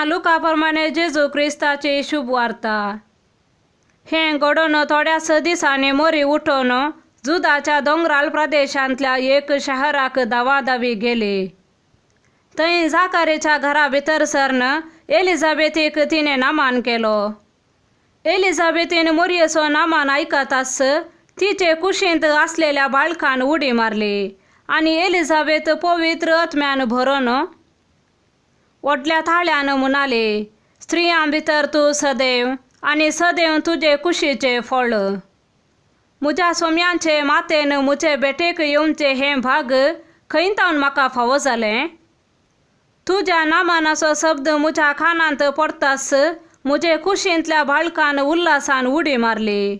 लुकाप्रमाणे जेजू ख्रिस्ताची शुभ वार्ता. हे घडून थोड्याच दिसांनी मोरी उठून जुदाच्या डोंगराळ प्रदेशांतल्या एक शहराक धावाधावी गेले. थंय झाकारीच्या घरा भितर सरून एलिझाबेथीक तिने नामान केलो. एलिझाबेथीन मोरयेचो नामान ऐकताच तिचे कुशींत असलेल्या बाळकान उडी मारली आणि एलिझाबेथ पवित्र आत्म्यान भरून व्हडल्या थाळ्यान म्हणाले, स्त्रियां भितर तू सदैव आणि सदैव तुझे कुशीचे फळ. म्हज्या सोम्यांचे मातेन म्हजे बेटेक येवचे हे भाग खंयतावन म्हाका फावो जालें. तुझ्या नामानाचो शब्द म्हज्या कानांत पडताच म्हजे कुशींतल्या बाळकान उल्हासान उडी मारली.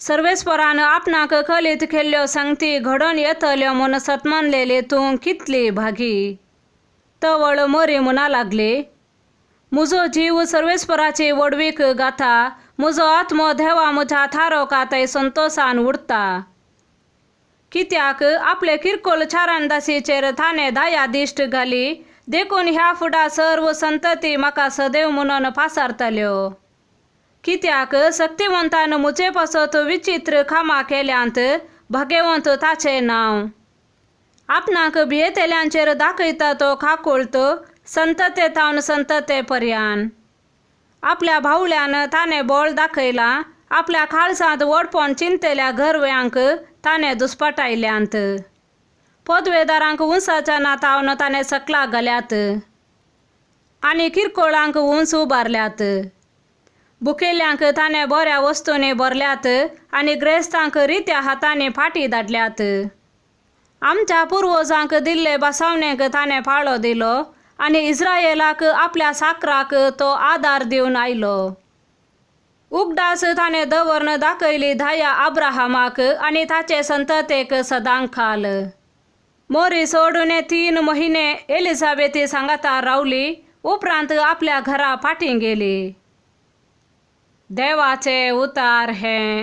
सर्वेस्परान आपणाक कलीत केल्ल्यो संगती घडोवन येतल्यो म्हूण सतमनलेली तूं कितली भागी. तवळ मोरी म्हणा लागली, म्हजो जीव सर्वेस्पराची वडवीक गाता, म्हजो आत्मो देवा म्हज्या थारोकातय संतोषान उरता. कित्याक आपले किरकोळ चारणदासीचेर ताणे दया दिश्ट घाली देखून ह्या फुडा सर्व संतती म्हाका सदैव म्हणून पासारतल्यो. कित्याक शक्तिवंतान म्हजे पासत विचित्र कामां केल्यांत भाग्यवंत ताचे नांव. आपणाक भियेतल्यांचेर दाखयता तो काकूळत संततेतावन संततेपर्यंत. आपल्या भावल्यान ताणे बोळ दाखयला, आपल्या काळजांत व्हडपण चिंतल्या घरव्यांक ताणे दुस्पटायल्यांत. पदवेदारांक उंचाच्या नातावन ताणे सकला घाल्यात आनी किरकोळांक उंच उबारल्यात. भुकेल्यांक ताणे बऱ्या वस्तूंनी भरल्यात आनी ग्रेस्तांक रित्या हातांनी फाटी धाडल्यात. आमच्या पुर्वजांक दिल्ले बसावणेक ताणे पाळो दिलो आनी इस्रायेलाक आपल्या साकराक तो आदार दिवन आयलो. उगडास ताणे दवरून दाखयली दया अब्राहमाक आनी ताचे संततेक सदांखाल. मोरी सोडून 3 महिने एलिझाबेथी सांगाता रावली, उपरांत आपल्या घरा फाटीं गेली. देवाचे उतार हे.